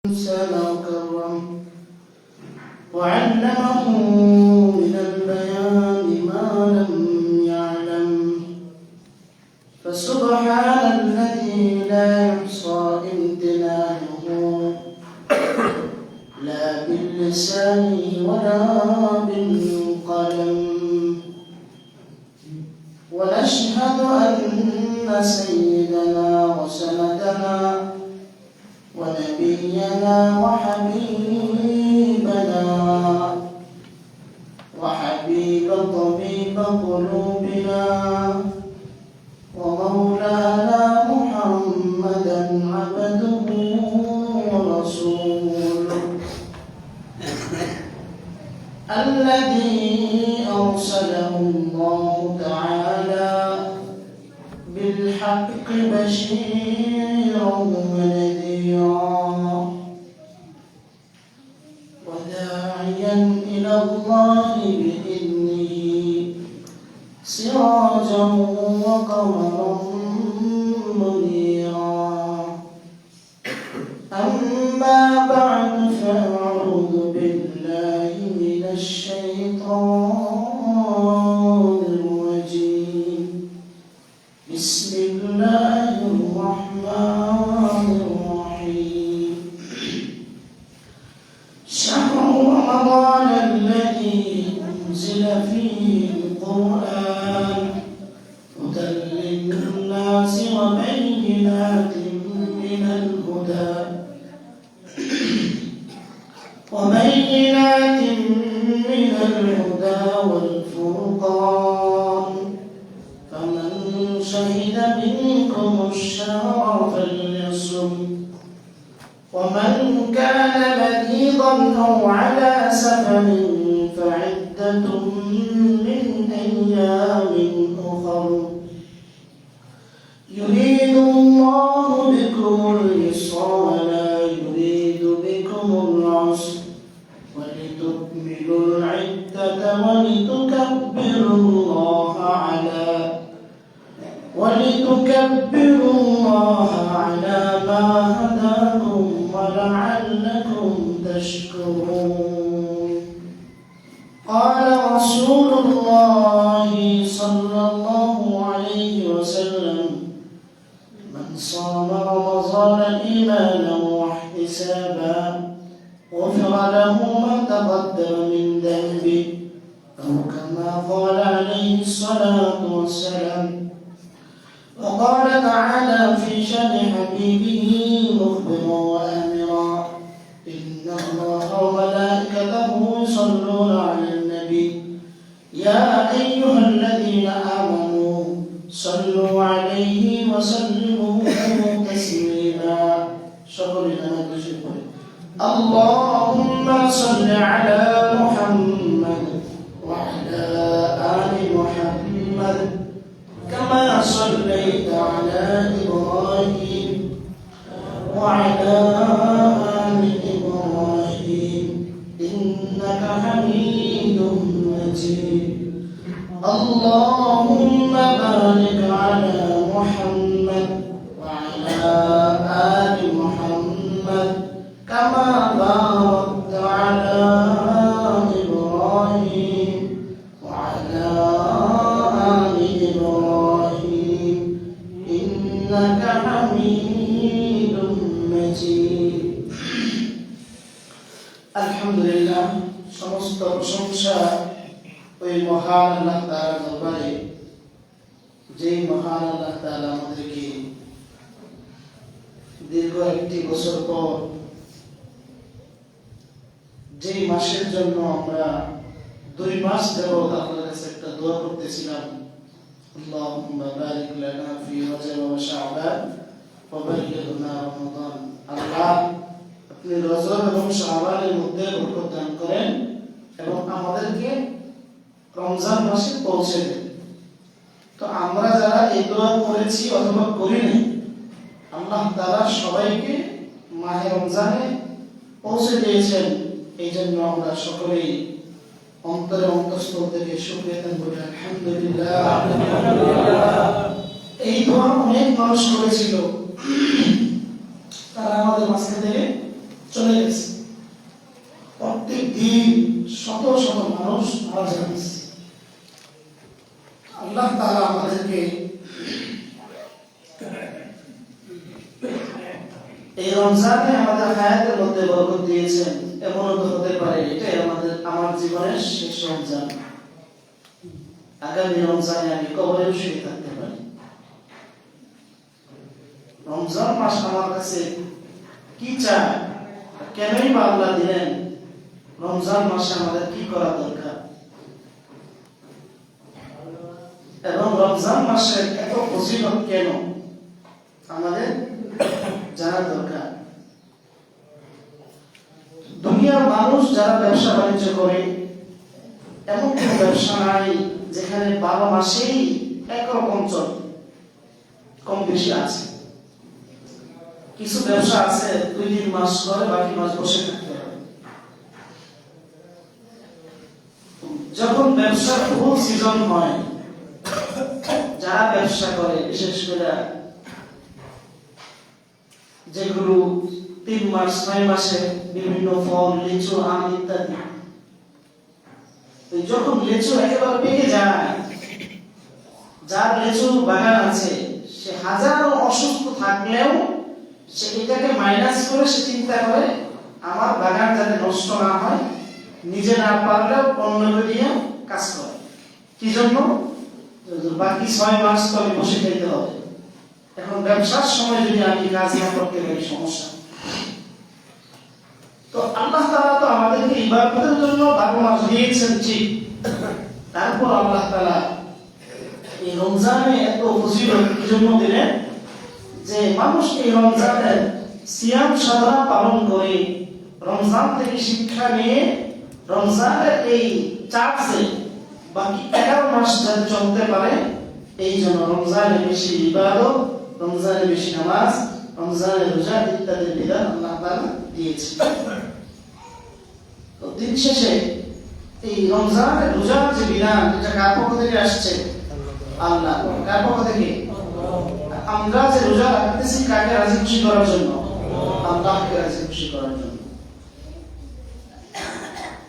الإنسان وكرم وعلمه من البيان ما لم يعلم فسبحان الذي لا يحصى امتنانه لا باللسان ولا بالقلم ونشهد أن سيدنا وسندنا ونبينا وحبيبنا وحبيب طبيب قلوبنا ومولانا محمدا عبده ورسوله الذي أرسله الله تعالى بالحق بشيرا ونذيرا وداعيا إلى الله بإذنه سراجا وقمرا منيرا أما بعد فأعوذ بالله من الشيطان الرجيم بسم الله الرحمن الرحيم شهر رمضان الذي أنزل فيه القرآن هدى للناس وبينات من الهدى والفرقان فمن شهد منكم الشهر فليصم ومن كان مريضا أو على سفر فعدة من أيام أخر يريد الله بكم اليسر ولا يريد بكم العسر ولتكملوا العدة ولتكبروا الله على ما هداكم ولعلكم تشكرون قال رسول الله صلى الله عليه وسلم من صام رمضان إيمانا واحتسابا غفر له ما تقدم من ذنبه أو كما قال عليه الصلاة والسلام وقال تعالى في شأن حبيبه مخبرا وآمرا إن الله وملائكته يصلون على النبي يا أيها الذين آمنوا صلوا عليه وسلموا تسليما شكرا اللهم صل على محمد وعلى آل محمد كما صليت على إبراهيم وعلى آل إبراهيم إنك حميد مجيد اللهم بارك على محمد وعلى آل محمد كما باركت على إبراهيم وعلى آل إبراهيم إنك حميد مجيد الحمد لله সমস্ত প্রশংসা ওই মহান আল্লাহ তাআলার দরবারে যেই মহান আল্লাহ তাআলা আমাদেরকে দীর্ঘ একটি বছর পর যেই মাসের জন্য আমরা 2 মাস যাবত আল্লাহর কাছে একটা দোয়া করতেছিলাম আল্লাহুম্মা বারিক লানা ফি রজব ওয়া শাবান ওয়া বাল্লিগনা রমাদান আল্লাহ আপনি রজব এবং শাবানের মধ্যে বরকত দান করেন এবং আমাদেরকে রমজান মাসে পৌঁছে দেন তো আমরা যারা এই দোয়া করেছি অথবা করিনি আল্লাহ তাআলা সবাইকে মাহে রমজানে পৌঁছে দিয়েছেন এই জন্য আমরা সকলেই অন্তরে অন্তঃস্থল থেকে শুকরিয়া আদায় করি আলহামদুলিল্লাহ এই দোয়া অনেক মানুষ করেছিল তারা আমাদের মাঝখান থেকে শত শত মানুষ মারা যাচ্ছে। আল্লাহ তাআলা আমাদেরকে এই রমজানে আমাদের হায়াতের মধ্যে বরকত দিয়েছেন। এমনও তো হতে পারে এটাই আমার জীবনের শেষ রমজান, আগামী রমজানে আমি কবরেও শুয়ে থাকতে পারি। রমজান মাস আমার কাছে কি চায়, কেনই বা আল্লাহ দিলেন, রমজান মাসে আমাদের কি করা দরকার, এবং রমজান মাসের এত ফজিলত কেন আমাদের জানা দরকার। দুনিয়ার মানুষ যারা ব্যবসা বাণিজ্য করে, এমন কোন ব্যবসা নাই যেখানে 12 মাসেই একরকম চলে, কম বেশি আছে। কিছু ব্যবসা আছে 2-3 মাস করে বাকি মাস বসে থাকতে হবে। যখন ব্যবসার ফুল সিজন হয়, যারা ব্যবসা করে বিশেষ করে যেগুলো 3 মাস 6 মাসে বিভিন্ন ফল, লিচু, আম ইত্যাদি, যখন লিচু একেবারে পেকে যায়, যার লিচু বাগান আছে সে হাজারো অসুস্থ থাকলেও সে এটাকে মাইনাস করে সে চিন্তা করে আমার বাগান যাতে নষ্ট না হয়, নিজে না পারলেও অন্যকে দিয়ে কাজ করে। কি জন্য? বাকি 6 মাস তো আমি বসে খেতে হবে, এখন ব্যবসার সময় যদি আমি কাজ না করতে পারি সমস্যা। তো আল্লাহ তাআলা তো আমাদেরকে ইবাদতের জন্য 12 মাস দিয়েছেন ঠিক, তারপর আল্লাহ তাআলা এই রমজানে এত ফজিলত কি জন্য দিলেন যে মানুষ এই রমজানের সিয়াম সাধনা পালন করে, রমজান থেকে শিক্ষা নিয়ে রমজানের এই চার্জে বাকি 11 মাস যাতে চলতে পারে, এই জন্য রমজানে বেশি ইবাদত, রমজানে বেশি নামাজ, রমজানে রোজা ইত্যাদি বিধান আল্লাহ তাআলা দিয়েছেন। তো দিন শেষে এই রমজানে রোজার যে বিধান, এটা কার পক্ষ থেকে আসছে? আল্লাহ। কার পক্ষ থেকে? আমরা যে রোজা রাখতেছি কাকে রাজি খুশি করার জন্য? আল্লাহকে রাজি খুশি করার জন্য।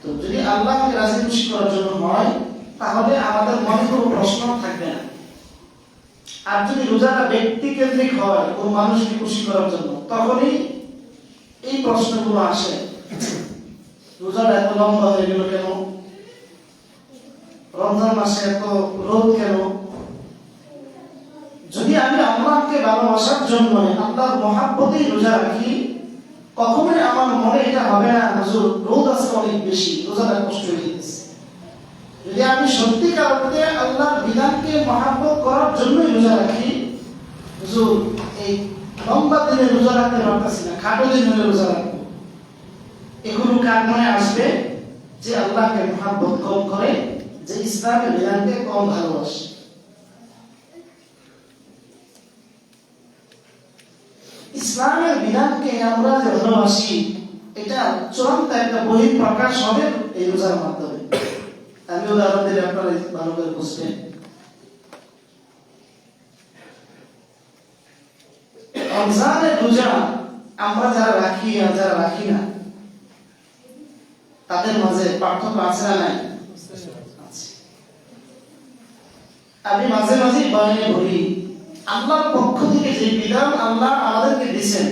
তো যদি আল্লাহকে রাজি খুশি করার জন্য হয়, তাহলে আমাদের মনে কোনো প্রশ্ন থাকবে না। আর যদি রোজাটা ব্যক্তি কেন্দ্রিক হয়, কোন মানুষকে খুশি করার জন্য, তখনই এই প্রশ্নগুলো আসে, রোজাটা এত লম্বা হয়ে গেল কেন, রমজান মাসে এত রোদ কেন। যদি আমি আল্লাহকে ভালোবাসার জন্য আল্লাহর মহাব্বতেই রোজা রাখি, কখনোই আমার মনে এটা হবে না হুজুর রোদ আজকে অনেক বেশি, রোজাটা কষ্ট হয়ে গেছে। যদি আমি সত্যিকার অর্থে আল্লাহর বিধানকে মহাব্বত করার জন্যই রোজা রাখি, হুজুর এই লম্বা দিনে রোজা রাখতে পারতেছি না, খাটো দিন হলে রোজা রাখবো, এগুলো কার মনে আসবে? যে আল্লাহকে মহাব্বত কম করে, যে ইসলামের বিধানকে কম ভালোবাসে। ইসলামের বিধানকে আমরা যে ভালোবাসি, এটা চূড়ান্ত একটা বহিঃপ্রকাশ হবে এই রোজার মাধ্যমে। আমি উদাহরণ দিলে আপনারা ভালো করে বুঝবেন। রমজানের রোজা আমরা যারা রাখি আর যারা রাখি না, তাদের মাঝে পার্থক্য আছে না নাই? আমি মাঝে মাঝে বয়ানে বলি, আল্লাহর পক্ষ থেকে যে বিধান আল্লাহ আমাদেরকে দিয়েছেন,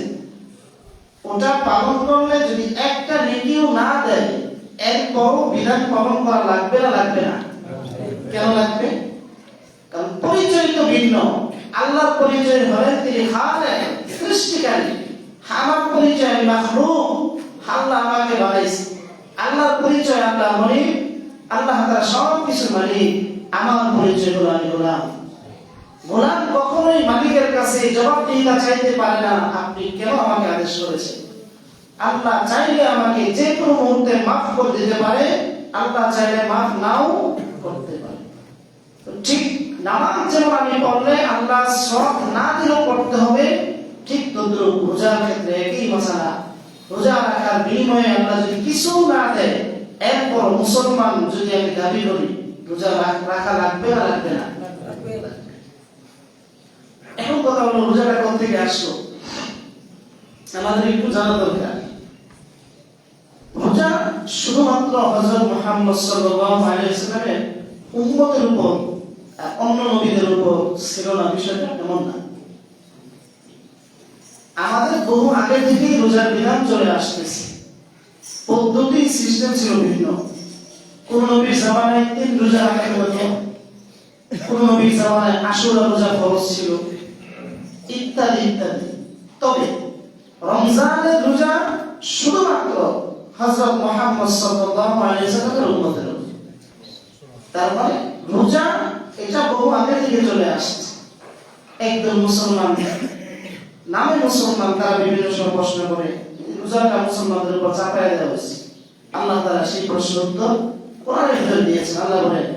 ওটা পালন করলে যদি একটা নেকিও না দেয়, এরপরও বিধান পালন করা লাগবে না? লাগবে না? কেন লাগবে? কারণ পরিচয় তো ভিন্ন। আল্লাহর পরিচয় হলেন তিনি খালেক, সৃষ্টিকারী। আমার পরিচয় আমি মাখলুক, আল্লাহ আমাকে বানাইছে। আল্লাহর পরিচয় আল্লাহ মালিক, আল্লাহ তাআলা সব কিছু মালিক। আমার পরিচয় হলো আমি গোলাম। গোলাম কখনোই মালিকের কাছে জবাবদিহিতা চাইতে পারে না, আপনি কেন আমাকে আদেশ করেছেন। আল্লাহ চাইলে আমাকে যে কোনো মুহূর্তে মাফ করে দিতে পারে, আল্লাহ চাইলে মাফ নাও করতে পারে। তো ঠিক নামাজ যেমন আমি পড়লে আল্লাহ সওয়াব না দিলেও পড়তে হবে, ঠিক তদ্রুপ রোজার ক্ষেত্রে একই মাসালা। রোজা রাখার বিনিময়ে আল্লাহ যদি কিছু না দেয়, এরপর মুসলমান যদি আমি দাবি করি, রোজা রাখা লাগবে না? লাগবে না? এখন কথা হলো, রোজাটা কোথা থেকে আসলো আমাদের একটু জানা দরকার। রোজা শুধুমাত্র হযরত মুহাম্মদ সাল্লাল্লাহু আলাইহি ওয়াসাল্লামের উম্মতের উপর অন্য নবীদের উপর ছিল না, বিষয়টা এমন না। আমাদের বহু আগে থেকেই রোজার বিধান চলে আসতেছে, পদ্ধতি সিস্টেম ছিল ভিন্ন। কোন নবীর জামানায় 3 রোজা রাখা হতো, কোন নবীর জামানায় আশুরা রোজা ফরজ ছিল, ইত্যাদি ইত্যাদি। তবে রমজানের রোজা শুধুমাত্র হযরত মুহাম্মদ সাল্লাল্লাহু আলাইহি ওয়াসাল্লামের উম্মতের। তার মানে রোজা এটা বহু আগে থেকে চলে আসছে। একদম মুসলমান নামে মুসলমান, তারা বিভিন্ন সময় প্রশ্ন করে রোজাটা মুসলমানদের উপর চাপায় দেওয়া হয়েছে। আল্লাহ তাআলা সেই প্রশ্নের উত্তর কোরআনে ভিতরে দিয়েছেন। আল্লাহ বলেন,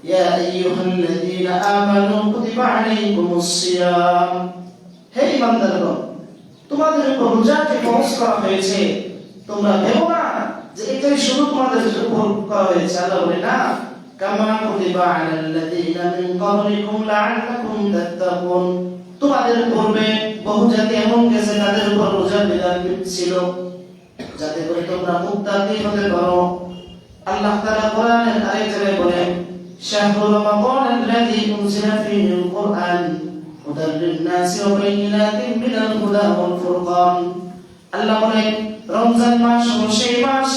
ইয়া আইয়ুহাল্লাযীনা আমানু কুতিবা আলাইকুমুস সিয়াম, হে ঈমানদারগণ, তোমাদের উপর রোজাকে ফরজ করা হয়েছে। তোমরা ভেবো না যে এটাই শুধু তোমাদের উপর করা হয়েছে। আল্লাহ বলেন, না, কামা কুতিবা আলাল্লাযীনা মিন ক্বাবলিকুম লাআল্লাকুম তাত্তাকুন, তোমাদের পূর্বে বহু জাতি এমন গেছে তাদের উপর রোজার বিধান ছিল যাতে করে তোমরা মুত্তাকি হতে পারো। আল্লাহ তাআলা কোরআনের আয়াত জায়গায় বলেন, শাহরু রমাদানাল্লাযী উনজিলা ফীহিল কুরআন হুদাল লিন-নাসি ওয়া বাইয়িনাতিন মিনাল হুদা ওয়াল ফুরকান। আল্লাহ বলেন, রমজান মাস হলো সেই মাস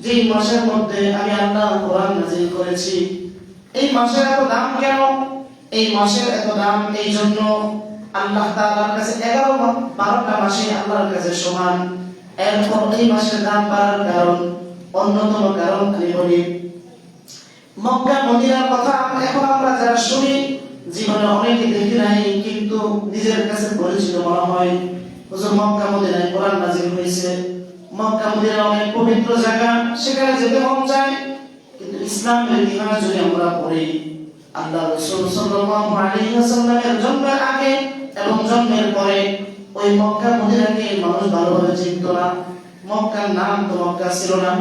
যেই মাসের মধ্যে আমি আল্লাহ কোরআন নাযিল করেছি। এই মাসের এত দাম কেন? এই মাসের এত দাম এই জন্য আল্লাহ তাআলার কাছে 11-12টা মাসই আল্লাহর কাছে সমান। এরপর এই মাসের দাম বাড়ার কারণ, অন্যতম কারণ আমি বলি, মক্কা মদিনার কথা এখন আমরা যারা শুনি, জীবনে অনেকে দেখি নাই, কিন্তু নিজের কাছে পরিচিত মনে হয়। হুজুর মক্কা মদিনায় কোরআন নাযিল হয়েছে, মক্কা মদিনা অনেক পবিত্র জায়গা, সেখানে যেতে মন চায়। কিন্তু ইসলামের ইতিহাস যদি আমরা পড়ি, আল্লাহ রাসূল সাল্লাল্লাহু আলাইহি ওয়াসাল্লামের জন্মের আগে এবং জন্মের পরে ওই মক্কা মদিনাকে মানুষ ভালোভাবে চিনত না। মক্কার নাম তো মক্কা ছিল না,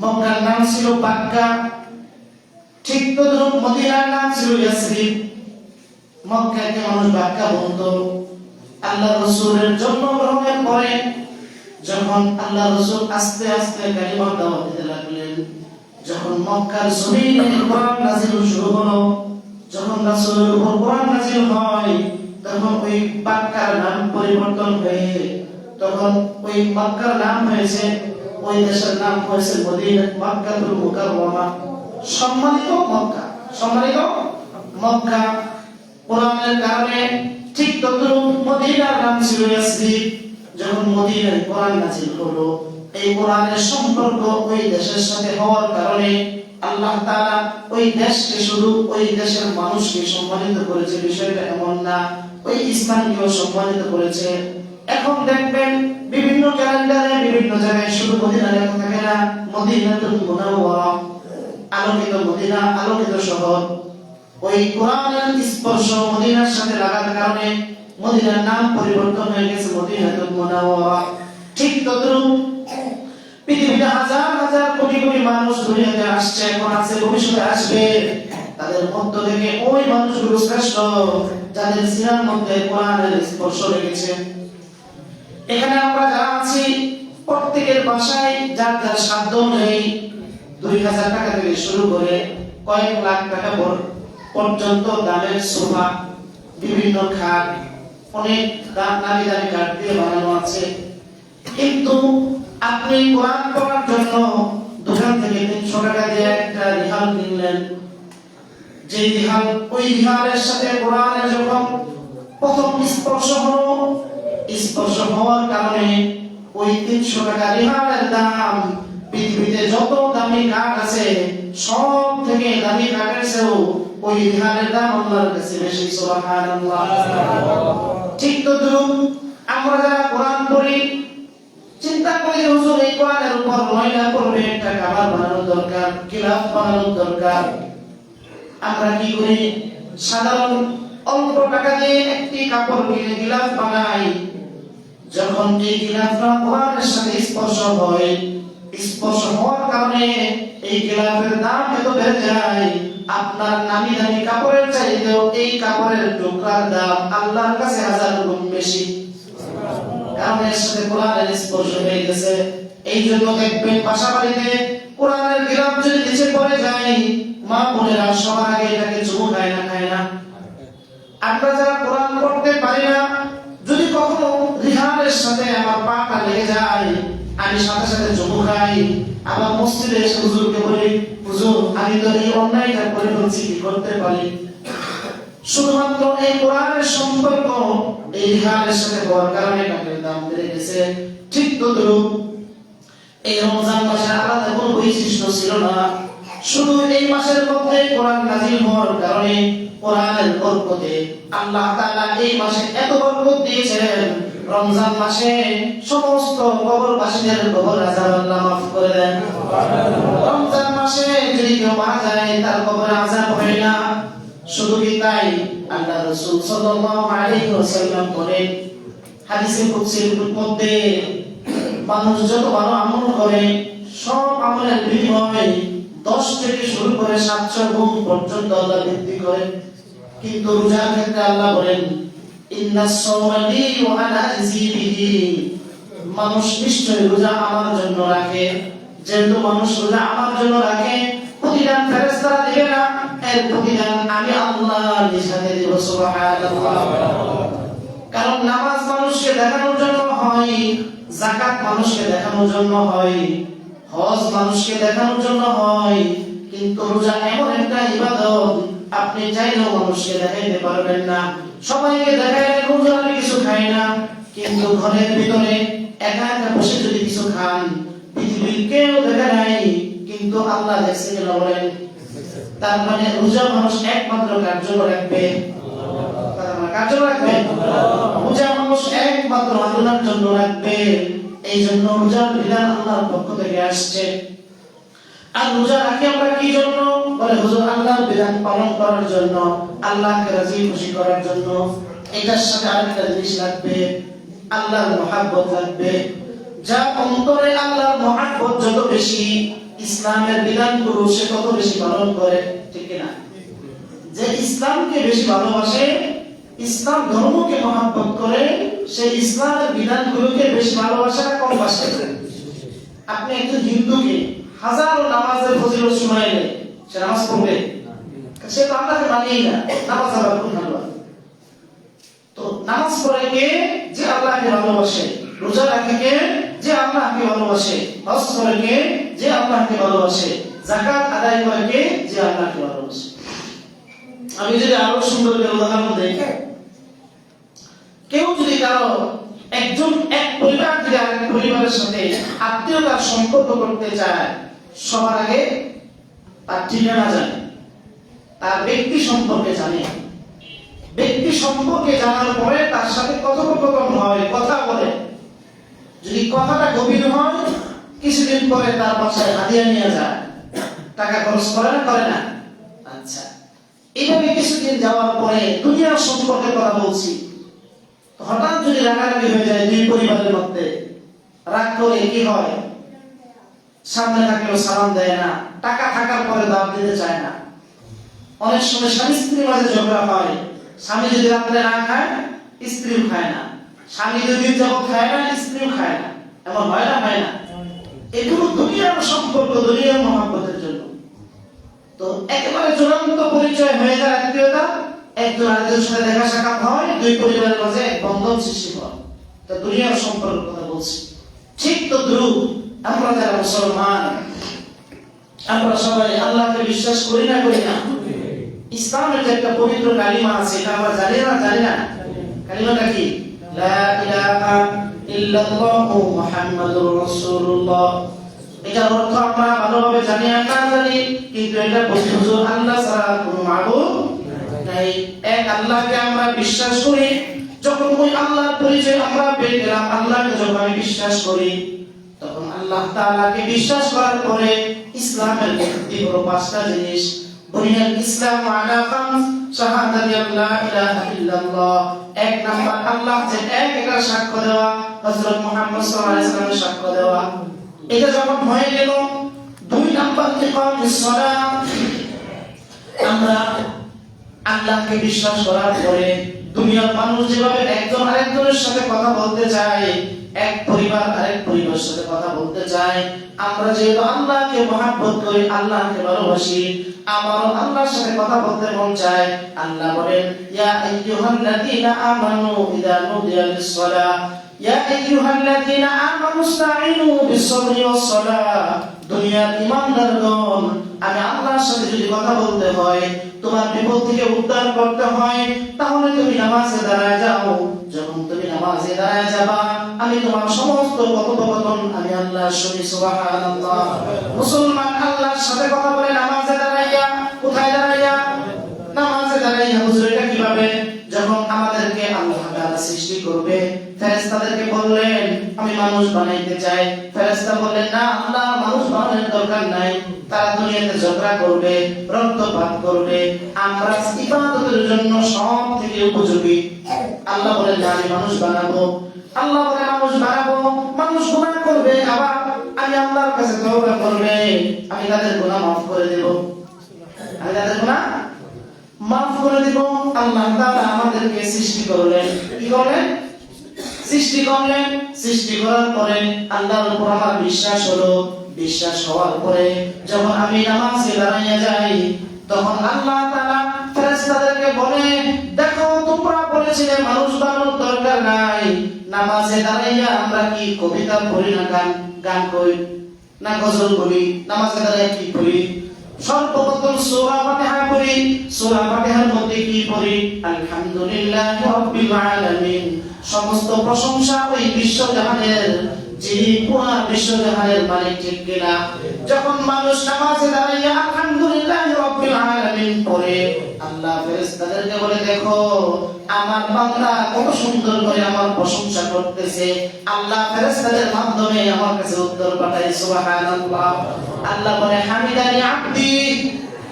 মক্কার নাম ছিল বাক্কা। ঠিক তদ্রুপ মদিনার নাম ছিল ইয়াসরিব। মক্কাকে মানুষ বাক্কা বলতো। আল্লাহ রাসূলের জন্মগ্রহণের পরে যখন আল্লাহ রাসূল আস্তে আস্তে কালিমার দাওয়াত দিতে লাগলেন, যখন মক্কার জমিনে কোরআন নাযিল শুরু হলো, যখন রাসূলের উপর কোরআন নাযিল হয়, তখন ওই বাক্কার নাম পরিবর্তন হয়ে তখন ওই মক্কার নাম হয়েছে, ওই দেশের নাম হয়েছে মদিনা, মক্কাতুল মুকাররমা, সম্মানিত মক্কা, সম্মানিত মক্কা। কোরআনের কারণে ঠিক তদ্রুপ মদিনার নাম ছিল ইয়াসরিব। যখন মদিনায় কোরআন নাযিল হলো, এই কোরআনের সম্পর্ক ওই দেশের সাথে হওয়ার কারণে আল্লাহ তাআলা ওই দেশকে শুধু ওই দেশের মানুষকে সম্মানিত করেছে, বিষয়টা এমন না, ওই ইসলামকেও সম্মানিত করেছে। এখন দেখবেন বিভিন্ন ক্যালেন্ডারে বিভিন্ন জায়গায় শুধু মদিনা লেখা থাকে না, মদিনাতুল মুনাওয়ারা, আলোকিত মদিনা, আলোকিত শহর। ওই কোরআনের স্পর্শ মদিনার সাথে লাগার কারণে মদিনার নাম পরিবর্তন হয়ে গেছে মদিনাতুল মুনাওয়ারা। ঠিক তদ্রুপ পৃথিবীতে হাজার হাজার কোটি কোটি মানুষ দুনিয়াতে আসছে, এখন আছে, ভবিষ্যতে আসবে। তাদের মধ্য থেকে ওই মানুষগুলো শ্রেষ্ঠ যাদের সিনার মধ্যে কোরআনের স্পর্শ লেগেছে। এখানে আমরা যারা আছি প্রত্যেকের বাসায় যার যার সাধ্য নেই, 2000 টাকা থেকে শুরু করে কয়েক লাখ টাকা পর্যন্ত দামের সোফা, বিভিন্ন খাট, অনেক নামি দামি কাঠ দিয়ে বানানো আছে। কিন্তু আপনি কোরআন পড়ার জন্য দোকান থেকে 300 টাকা দিয়ে একটা রিহাল কিনলেন, যে রিহাল, ওই রিহালের সাথে কোরআনের যখন প্রথম স্পর্শ হলো, স্পর্শ হওয়ার কারণে ওই 300 টাকা রিহালের দাম পৃথিবীতে যত দামি কাঠ আছে সব থেকে দামি কাঠের চেয়েও ওই রিহালের দাম আল্লাহর কাছে বেশি। সুবহানাল্লাহ। ঠিক তদ্রুপ আমরা যারা কোরআন পড়ি, চিন্তা করি যে হুজুর এই কোরআনের উপর ময়লা পড়বে, একটা কাভার বানানোর দরকার, গিলাফ বানানোর দরকার। আমরা কি করি? সাধারণ অল্প টাকা দিয়ে একটি কাপড় কিনে গিলাফ বানাই। যখন এই গিলাফটা কোরআনের সাথে স্পর্শ হয়, স্পর্শ হওয়ার কারণে এই গিলাফের দাম এত বেড়ে যায়, আপনার নামি দামি কাপড়ের চাইতেও এই কাপড়ের টুকরার দাম আল্লাহর কাছে 1000 গুণ বেশি। কারণ এর সাথে কোরআনের স্পর্শ হয়ে গেছে। এই জন্য দেখবেন বাসা বাড়িতে কোরআনের গিলাফ যদি নিচে পড়ে যায়, মা বোনেরা সবার আগে এটাকে চুমু খায় না? আমরা যারা কোরআন পড়তে পারি না, যদি কখনো রিহানের সাথে আমার পাটা লেগে যায়, আমি সাথে সাথে চুমু খাই। আবার মসজিদে এসে হুজুরকে বলি, হুজুর আমি তো এই অন্যায়টা করে ফেলছি, কি করতে পারি? শুধুমাত্র এই কোরআনের সম্পর্ক এই রিহানের সাথে হওয়ার কারণে টাকার দাম বেড়ে গেছে। ঠিক তদ্রুপ এই রমজান মাসে আলাদা কোনো বৈশিষ্ট্য ছিল না, শুধু এই মাসের মধ্যে কোরআন নাযিল হওয়ার কারণে কোরআনের বরকতে আল্লাহ তাআলা এই মাসে এত বরকত দিয়েছেন। রমজান মাসে সমস্ত কবরবাসীদের কবর আযাব আল্লাহ মাফ করে দেন। রমজান মাসে যদি কেউ মারা যায় তার কবরে আযাব হয় না। শুধু কি তাই, আল্লাহ রাসূল সাল্লাল্লাহু আলাইহি ওয়াসাল্লাম বলেন হাদিসে কুদসির মধ্যে, মানুষ যত ভালো আমল করে সব আমলের বিনিময়ে 10 থেকে শুরু করে 700 গুণ পর্যন্ত আল্লাহ বৃদ্ধি করে। কিন্তু রোজার ক্ষেত্রে আল্লাহ বলেন ইন্নাস সাওমা লি ওয়া আনা আজজি বিহি, মানুষ নিশ্চয়ই রোজা আমার জন্য রাখে। যেহেতু মানুষ রোজা আমার জন্য রাখে, প্রতিদান ফেরেশতারা দিবে না, এর প্রতিদান আমি আল্লাহ নিজে হাতে দেব। সুবহানাল্লাহ। কারণ নামাজ মানুষকে দেখানোর জন্য হয়, যাকাত মানুষকে দেখানোর জন্য হয়, হজ মানুষকে দেখানোর জন্য হয়, কিন্তু রোজা এমন একটা ইবাদত আপনি চাইলেও মানুষকে দেখাইতে পারবেন না। সবাইকে দেখাইলে রোজা আমি কিছু খাই না, কিন্তু ঘরের ভিতরে একা একা বসে যদি কিছু খান, পৃথিবীর কেউ দেখে নাই কিন্তু আল্লাহ দেখছে কিনা বলেন? তার মানে রোজা মানুষ একমাত্র কার জন্য রাখবে? কার জন্য রাখবে? রোজা মানুষ একমাত্র আল্লাহর জন্য রাখবে। এই জন্য রোজার বিধান আল্লাহর পক্ষ থেকে আসছে। আর রোজা রাখি আমরা কি জন্য? বলে হুজুর আল্লাহর বিধান পালন করার জন্য, আল্লাহকে রাজি খুশি করার জন্য। এটার সাথে আরেকটা জিনিস লাগবে, আল্লাহর মহব্বত লাগবে। যা অন্তরে আল্লাহর মহব্বত যত বেশি, ইসলামের বিধানগুলো সে তত বেশি পালন করে, ঠিক না? যে ইসলামকে বেশি ভালোবাসে, ইসলাম ধর্মকে মহব্বত করে, সে ইসলামের বিধানগুলোকে বেশি ভালোবাসে না কম বাসে? আপনি একজন হিন্দুকে হাজারো নামাজের ফজিলত শোনাইলে সে নামাজ পড়বে? সে তো আল্লাহকে মানেই না, নামাজ আবার কোন ভালো? তো নামাজ পড়ে কে? যে আল্লাহকে ভালোবাসে। রোজা রাখে কে? যে আল্লাহকে ভালোবাসে। হজ করে কে? যে আল্লাহকে ভালোবাসে। যাকাত আদায় করে কে? যে আল্লাহকে ভালোবাসে। আমি যদি আরো সুন্দর করে উদাহরণ দেই, কেউ যদি কারো একজন এক পরিবার থেকে আরেক পরিবারের সাথে আত্মীয়তার সম্পর্ক করতে চায়, সবার আগে তার ঠিকানা জানে, তার ব্যক্তি সম্পর্কে জানে। ব্যক্তি সম্পর্কে জানার পরে তার সাথে কথোপকথন হয়, কথা বলে। যদি কথাটা গভীর হয়, কিছুদিন পরে তার বাসায় হাদিয়া নিয়ে যায়। টাকা খরচ করে না? করে না? আচ্ছা, এইভাবে কিছুদিন যাওয়ার পরে দুনিয়ার সম্পর্কে কথা বলছি, হঠাৎ যদি রাগারাগি হয়ে যায় দুই পরিবারের মধ্যে, রাগ করে কি হয়? সামনে থাকলেও সালাম দেয় না, টাকা থাকার পরে দাম দিতে চায় না। অনেক সময় স্বামী স্ত্রীর মাঝে ঝগড়া হয়। স্বামী যদি রাত্রে না খায়, স্ত্রীও খায় না। স্বামী যদি যাবত খায় না, স্ত্রীও খায় না। এমন হয় না? হয় না? এগুলো দুনিয়ার সম্পর্ক, দুনিয়ার মহব্বতের জন্য। তো একেবারে চূড়ান্ত পরিচয় হয়ে যায় আত্মীয়তা, একজন আরেকজনের সাথে দেখা সাক্ষাৎ হয়, দুই পরিবারের মাঝে এক বন্ধন সৃষ্টি হয়। তা দুনিয়ার সম্পর্কের কথা বলছি। ঠিক তো দ্রুপ আমরা যারা মুসলমান, আমরা সবাই আল্লাহকে বিশ্বাস করি না? করি না? ইসলামের যে একটা পবিত্র কালিমা আছে, এটা আমরা জানি না? জানি না? কালিমাটা কি? লা ইলাহা ইল্লাল্লাহু মুহাম্মাদুর রাসূলুল্লাহ। এটার অর্থ আমরা ভালোভাবে জানি আর না জানি, কিন্তু এটা হুজুর আল্লাহ ছাড়া কোনো মাবুদ নাই। এক আল্লাহকে আমরা বিশ্বাস করি। যখন ওই আল্লাহর পরিচয় আমরা পেয়ে গেলাম, আল্লাহকে যখন আমি বিশ্বাস করি, তখন আল্লাহ তাআলাকে বিশ্বাস করার পরে ইসলামের ভিত্তি হলো 5টা জিনিস। বুনিয়াল ইসলামু আলা খামস, শাহাদাতি আল্লা ইলাহা ইল্লাল্লাহ। এক নাম্বার আল্লাহ যে এক, এটা সাক্ষ্য দেওয়া, হযরত মুহাম্মদ সাল্লাল্লাহু আলাইহি ওয়াসাল্লামের সাক্ষ্য দেওয়া। এটা যখন হয়ে গেল, 2 নাম্বার ইকামুস সালাত। আমরা আল্লাহকে বিশ্বাস করার পরে দুনিয়ার মানুষ যেভাবে একজন আরেকজনের সাথে কথা বলতে চায়, এক পরিবার আরেক পরিবারের সাথে কথা বলতে চায়। আমরা যেহেতু আল্লাহকে মহব্বত করি, আল্লাহকে ভালোবাসি, আমারও আল্লাহর সাথে কথা বলতে মন চায়। আল্লাহ বলেন, ইয়া আইয়ুহাল্লাযীনা আমানু ইযা নুদিয়া লিস-সালাহ ইয়া আইয়ুহাল্লাযীনা আমানু ইসতাঈনু বিস-সাবরি ওয়াস-সালাহ। দুনিয়ার ঈমানদারগণ, আমি আল্লাহর সাথে যদি কথা বলতে হয়, তোমার বিপদ থেকে উদ্ধার করতে হয়, তাহলে তুমি নামাজে দাঁড়ায় যাও। যখন তুমি নামাজে দাঁড়ায় যাবা, আমি তোমার সমস্ত কথোপকথন আমি আল্লাহ শুনি। সুবহানাল্লাহ। মুসলমান আল্লাহর সাথে কথা বলে নামাজে দাঁড়াইয়া, কোথায় দাঁড়াইয়া? নামাজে দাঁড়াইয়া। হুজুর এটা কিভাবে? যখন আমাদেরকে আল্লাহ তাআলা সৃষ্টি করবে, ফেরেশতাদেরকে বললেন আমি মানুষ বানাইতে চাই। ফেরেশতা বললেন না, আল্লাহ মানুষ বানানোর দরকার নাই। তারা দুনিয়াতে ঝগড়া করবে, রক্তপাত করবে, আমরা ইবাদতের জন্য সব থেকে উপযোগী। আল্লাহ বলেন না, আমি মানুষ বানাবো। আল্লাহ বলে মানুষ বানাবো, মানুষ গুনাহ করবে, আবার আমি আল্লাহর কাছে তওবা করবে, আমি তাদের গুনাহ মাফ করে দেব। আমি তাদের গুনাহ মাফ করে দেব। আল্লাহ তাআলা আমাদেরকে সৃষ্টি করলেন। কি করলেন? সৃষ্টি করলেন। সৃষ্টি করার পরে আল্লাহর উপর আমার বিশ্বাস হলো। বিশ্বাস হওয়ার পরে যখন আমি নামাজে দাঁড়াইয়া যাই, তখন আল্লাহ তাআলা ফেরেশতাদেরকে বলে, দেখো তোমরা বলেছিলে মানুষ বানানোর দরকার নাই, নামাজে দাঁড়াইয়া আমরা কি কবিতা পড়ি না, গান করি না, গজল বলি? নামাজে দাঁড়াইয়া কি পড়ি? সর্বপ্রথম সূরা ফাতিহা পড়ি। সূরা ফাতিহার মধ্যে কি পড়ি? আলহামদুলিল্লাহি রাব্বিল আলামিন। সমস্ত প্রশংসা ওই বিশ্বজাহানের, যিনি পুরা বিশ্বজাহানের মালিক, ঠিক কিনা? যখন মানুষ নামাজে দাঁড়াইয়া আলহামদুলিল্লাহি রাব্বিল আলামিন পড়ে, আল্লাহ ফেরেশতাদেরকে বলে, দেখো আমার বান্দা কত সুন্দর করে আমার প্রশংসা করতেছে। আল্লাহ ফেরেশতাদের মাধ্যমে আমার কাছে উত্তর পাঠায়। সুবহানাল্লাহ। আল্লাহ বলে, হামিদানি আব্দি,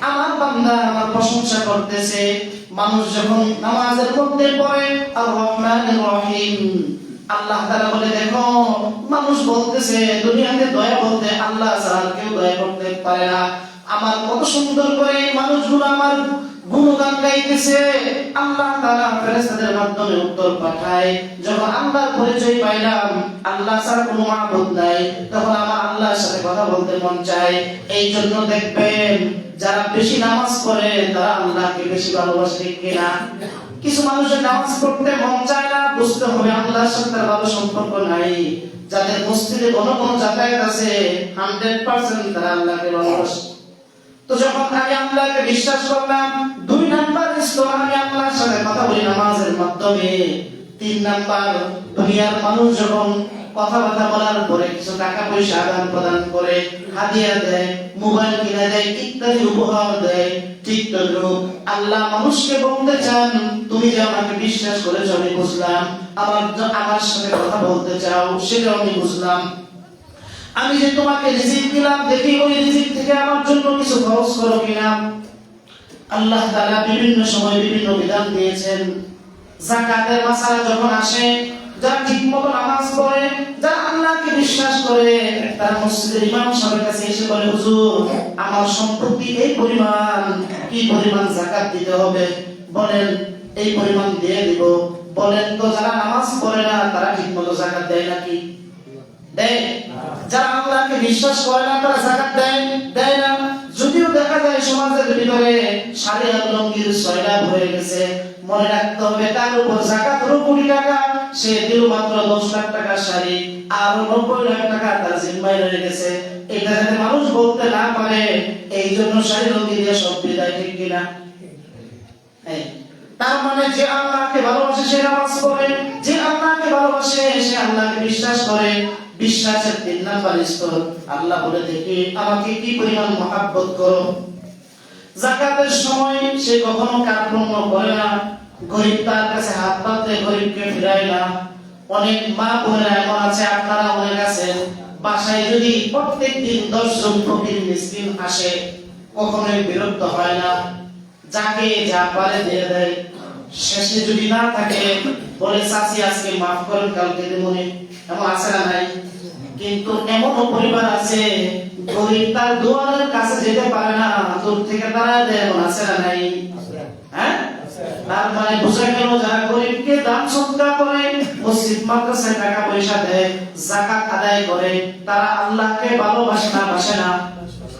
আমার বান্দা আমার প্রশংসা করতেছে। মানুষ যখন নামাজের মধ্যে পড়ে আর রহমানির রহিম, আল্লাহ তাআলা বলে, দেখো মানুষ বলতেছে দুনিয়াতে দয়া বলতে আল্লাহ ছাড়া কেউ দয়া করতে পারে না। আমার কত সুন্দর করে মানুষগুলো আমার গুণগান গাইতেছে। আল্লাহ তাআলা ফেরেশতাদের মাধ্যমে উত্তর পাঠায়। যখন আল্লাহর পরিচয় পাইলাম, আল্লাহ ছাড়া কোনো মাবুদ নাই, তখন আমার আল্লাহর সাথে কথা বলতে মন চায়। এই জন্য দেখবেন যারা বেশি নামাজ পড়ে তারা আল্লাহকে বেশি ভালোবাসে, ঠিক কিনা? কিছু মানুষের নামাজ পড়তে মন চায় না, বুঝতে হবে আল্লাহর সাথে তার ভালো সম্পর্ক নাই। যাদের মসজিদে কোনো যাতায়াত আছে, 100% তারা আল্লাহকে ভালোবাসে। তো যখন আমি আল্লাহকে বিশ্বাস করলাম, 2 নাম্বার স্তর আমি আল্লাহর সাথে কথা বলি নামাজের মাধ্যমে। 3 নাম্বার, দুনিয়ার মানুষ যখন কথাবার্তা বলার পরে কিছু টাকা পয়সা আদান প্রদান করে, হাদিয়া দেয়, মোবাইল কিনে দেয়, ইত্যাদি উপহার দেয়, ঠিক তদ্রুপ আল্লাহ মানুষকে বলতে চান, তুমি যে আমাকে বিশ্বাস করেছো আমি বুঝলাম, আমার সাথে কথা বলতে চাও সেটাও আমি বুঝলাম। আমি যে তোমাকে রিজিক দিলাম, দেখি ওই রিজিক থেকে আমার জন্য কিছু খরচ করো কিনা। আল্লাহ তাআলা বিভিন্ন সময় বিভিন্ন বিধান দিয়েছেন। যাকাতের মাসালা যখন আসে, যারা ঠিকমতো নামাজ পড়ে, যারা আল্লাহকে বিশ্বাস করে, তারা মসজিদের ইমাম সাহেবের কাছে এসে বলে, হুজুর আমার সম্পত্তি এই পরিমাণ, কি পরিমাণ যাকাত দিতে হবে বলেন? এই পরিমাণ দিয়ে দিব। বলেন তো যারা নামাজ পড়ে না তারা ঠিকমতো যাকাত দেয় নাকি? দেয়? যারা আল্লাহকে বিশ্বাস করে না তারা যাকাত দেয় না। যদিও দেখা যায় সমাজের ভিতরে শাড়ি আর লুঙ্গির সয়লাভ হয়ে গেছে, মনে রাখতে হবে তার উপর যাকাত হলো কোটি টাকা, সে দিল মাত্র 10 লাখ টাকার শাড়ি, আর 90 লাখ টাকা তার জিম্মায় রয়ে গেছে। এটা যাতে মানুষ বলতে না পারে, এই জন্য শাড়ি লুঙ্গি দিয়ে সব বিদায়, ঠিক কিনা? তার মানে যে আল্লাহকে ভালোবাসে সে নামাজ পড়ে, যে আল্লাহকে ভালোবাসে সে আল্লাহকে বিশ্বাস করে। বিশ্বাসের 3 নাম্বার স্তর, আল্লাহ বলে, দেখি আমাকে কি পরিমাণ মহব্বত করো। যাকাতের সময় সে কখনো কার্পণ্য করে না, গরিব তার কাছে হাত পাতলে গরিবকে ফিরায় না। অনেক মা বোনেরা এমন আছে, আপনারা অনেক আছেন, বাসায় যদি প্রত্যেকদিন 10 জন ফকির মিসকিন আসে, কখনোই বিরক্ত হয় না, যাকে যা পারে দিয়ে দেয়। শেষে যদি না থাকে বলে, চাচি আজকে মাফ করেন, কালকে দেবনি। এমন আছে না নাই? কিন্তু এমনও পরিবার আছে গরিব তার দুয়ারের কাছে যেতে পারে না, দূর থেকে দাঁড়ায় দেয়। এমন আছে না নাই? হ্যাঁ, তার মানে বোঝা গেল যারা গরিবকে দান সদকা করে মসজিদ মাদ্রাসায় টাকা পয়সা দেয়, যাকাত আদায় করে, তারা আল্লাহকে ভালোবাসে না? বাসে না?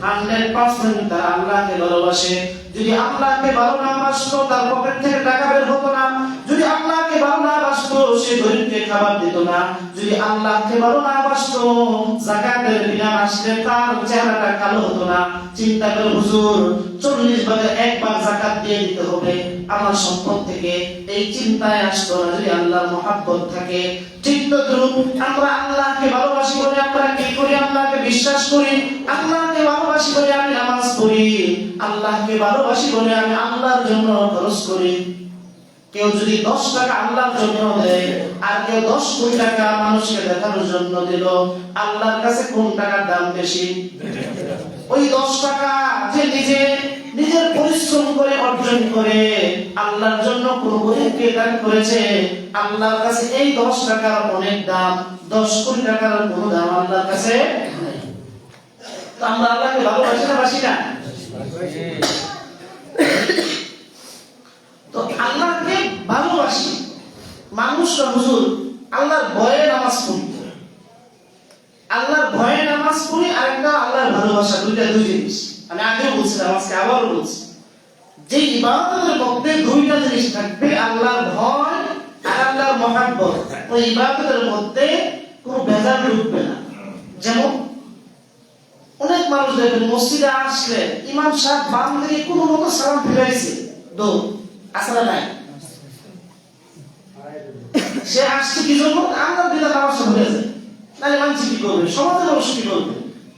100% তারা আল্লাহকে ভালোবাসে। যদি আল্লাহকে ভালো না বাসতো তার পকেট থেকে টাকা বের হতো না। যদি আল্লাহকে ভালো না বাসতো সে গরিবকে খাবার দিত না। যদি আল্লাহকে ভালো না বাসতো যাকাতের বিধান আসলে তার চেহারাটা কালো হতো না। চিন্তা করে হুজুর 40 ভাগের 1 ভাগ যাকাত দিয়ে দিতে হবে আমার সম্পদ থেকে, এই চিন্তায় আসতো না যদি আল্লাহর মহব্বত থাকে। ঠিক তো আমরা আল্লাহকে ভালোবাসি বলে আমরা কি করি? আল্লাহকে বিশ্বাস করি। আল্লাহকে ভালোবাসি বলে আমি নামাজ পড়ি। আল্লাহকে ভালোবাসি বলে আমি আল্লাহর জন্য খরচ করি। কেউ যদি 10 টাকা আল্লাহর জন্য দেয় আর কেউ 10 কোটি টাকা মানুষকে দেখানোর জন্য দিল, আল্লাহর কাছে কোন টাকার দাম বেশি? ওই 10 টাকা যে নিজের পরিশ্রম করে অর্জন করে আল্লাহর জন্য কোন গরিবকে দান করেছে, আল্লাহর কাছে এই 10 টাকার অনেক দাম। 10 কোটি টাকার কোনো দাম আল্লাহর কাছে নাই। তো আমরা আল্লাহকে ভালোবাসি না বাসি না? তো আল্লাহকে ভালোবাসি। মানুষরা হুজুর আল্লাহর ভয়ে নামাজ পড়ি, আল্লাহর ভয়ে নামাজ পড়ি, আর একটা আল্লাহর ভালোবাসা, দুই জিনিস। আমি আগেও বলছিলাম, আজকে আবারও বলছি, যে ইবাদতের মধ্যে দুইটা জিনিস থাকবে, আল্লাহর ভয় আর আল্লাহর মহব্বত। ওই ইবাদতের মধ্যে কোনো ভেজাল ঢুকবে না। যেমন অনেক মানুষ দেখবেন মসজিদে আসলে ইমাম সাহেব বাম থেকে কোনো মতো সালাম ফিরাইছে, আসলে নাই, সে আসছে কি জন্য? আল্লাহ দিলে নামাজ হয়ে যায়, নাহলে মানুষ কি করবে? সমাজের মানুষ কি করবে?